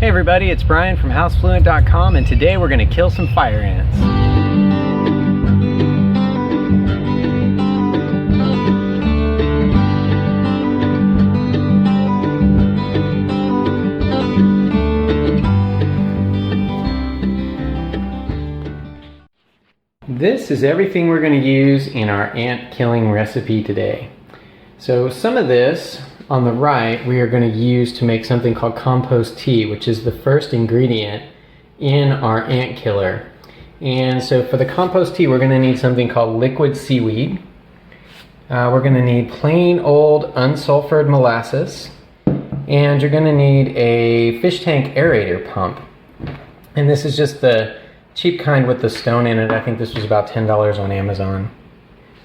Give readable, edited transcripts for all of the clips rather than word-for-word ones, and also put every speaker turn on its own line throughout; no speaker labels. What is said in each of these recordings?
Hey everybody, it's Brian from housefluent.com, and today we're going to kill some fire ants. This is everything we're going to use in our ant killing recipe today. So some of this on the right we are going to use to make something called compost tea, which is the first ingredient in our ant killer. And so for the compost tea we're going to need something called liquid seaweed. We're going to need plain old unsulfured molasses, and you're going to need a fish tank aerator pump. And this is just the cheap kind with the stone in it. I think this was about $10 on Amazon.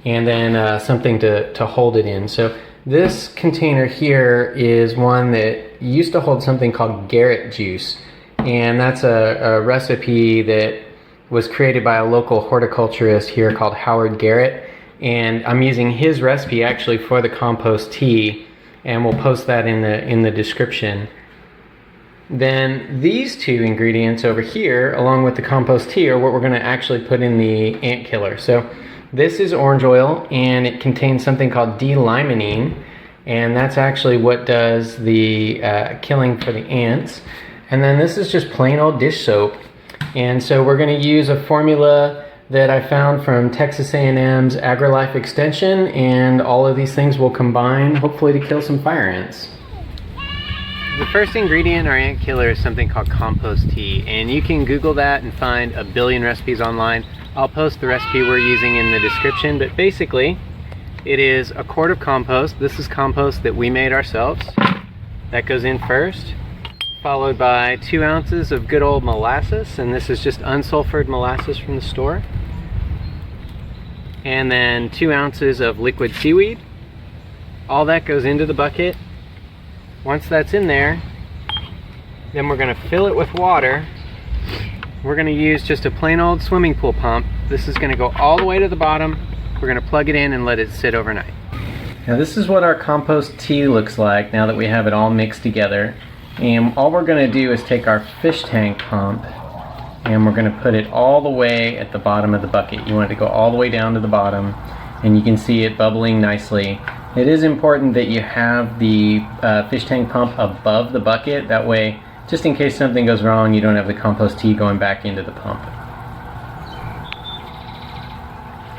And then something to hold it in. So this container here is one that used to hold something called Garrett juice, and that's a recipe that was created by a local horticulturist here called Howard Garrett, and I'm using his recipe actually for the compost tea, and we'll post that in the description. Then these two ingredients over here along with the compost tea are what we're going to actually put in the ant killer. So this is orange oil, and it contains something called D-limonene, and that's actually what does the killing for the ants. And then this is just plain old dish soap, and so we're going to use a formula that I found from Texas A&M's AgriLife Extension, and all of these things will combine hopefully to kill some fire ants. The first ingredient in our ant killer is something called compost tea, and you can Google that and find a billion recipes online. I'll post the recipe we're using in the description, but basically it is a quart of compost. This is compost that we made ourselves. That goes in first, followed by 2 ounces of good old molasses, and this is just unsulfured molasses from the store. And then 2 ounces of liquid seaweed. All that goes into the bucket. Once that's in there, then we're going to fill it with water. We're going to use just a plain old swimming pool pump. This is going to go all the way to the bottom. We're going to plug it in and let it sit overnight. Now this is what our compost tea looks like now that we have it all mixed together. And all we're going to do is take our fish tank pump and we're going to put it all the way at the bottom of the bucket. You want it to go all the way down to the bottom, and you can see it bubbling nicely. It is important that you have the fish tank pump above the bucket. That way, just in case something goes wrong, you don't have the compost tea going back into the pump.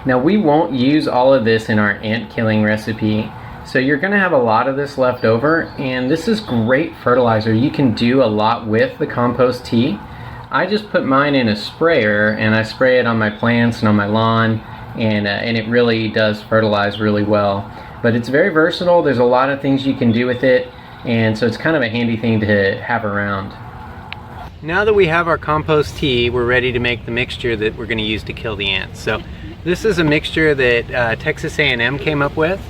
Now we won't use all of this in our ant killing recipe, so you're going to have a lot of this left over, and this is great fertilizer. You can do a lot with the compost tea. I just put mine in a sprayer and I spray it on my plants and on my lawn, and it really does fertilize really well. But it's very versatile. There's a lot of things you can do with it, and so it's kind of a handy thing to have around. Now that we have our compost tea, we're ready to make the mixture that we're going to use to kill the ants. So this is a mixture that Texas A&M came up with,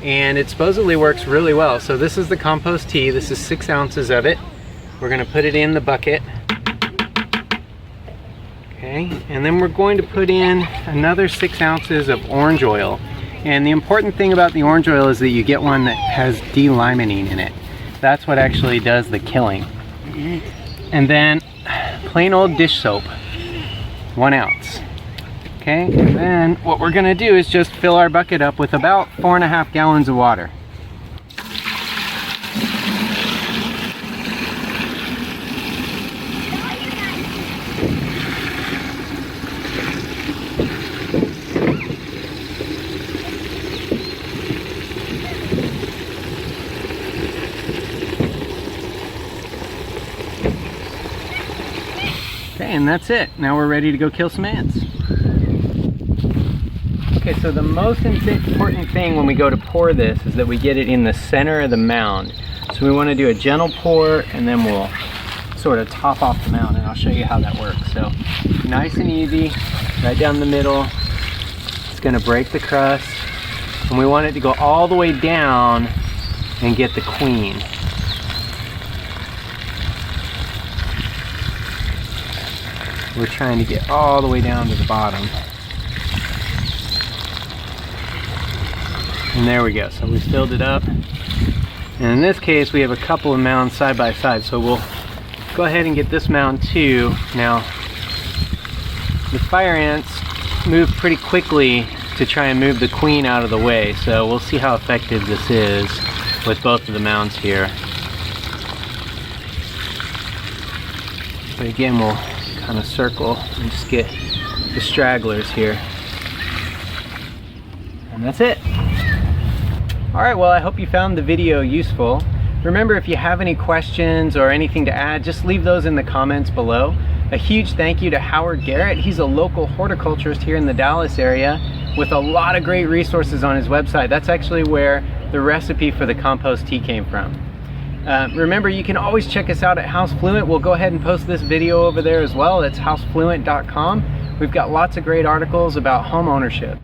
and it supposedly works really well. So this is the compost tea. This is 6 ounces of it. We're going to put it in the bucket. Okay, and then we're going to put in another 6 ounces of orange oil. And the important thing about the orange oil is that you get one that has D-limonene in it. That's what actually does the killing. And then plain old dish soap, 1 ounce. Okay, and then what we're gonna do is just fill our bucket up with about 4.5 gallons of water. Okay, and that's it. Now we're ready to go kill some ants. Okay, so the most important thing when we go to pour this is that we get it in the center of the mound. So we want to do a gentle pour, and then we'll sort of top off the mound, and I'll show you how that works. So nice and easy, right down the middle. It's going to break the crust, and we want it to go all the way down and get the queen. We're trying to get all the way down to the bottom. And there we go. So we filled it up. And in this case, we have a couple of mounds side by side. So we'll go ahead and get this mound too. Now, the fire ants move pretty quickly to try and move the queen out of the way, so we'll see how effective this is with both of the mounds here. But again, we'll kind of circle and just get the stragglers here. And that's it. Alright, well, I hope you found the video useful. Remember, if you have any questions or anything to add, just leave those in the comments below. A huge thank you to Howard Garrett. He's a local horticulturist here in the Dallas area with a lot of great resources on his website. That's actually where the recipe for the compost tea came from. Remember, you can always check us out at House Fluent. We'll go ahead and post this video over there as well. It's housefluent.com. We've got lots of great articles about home ownership.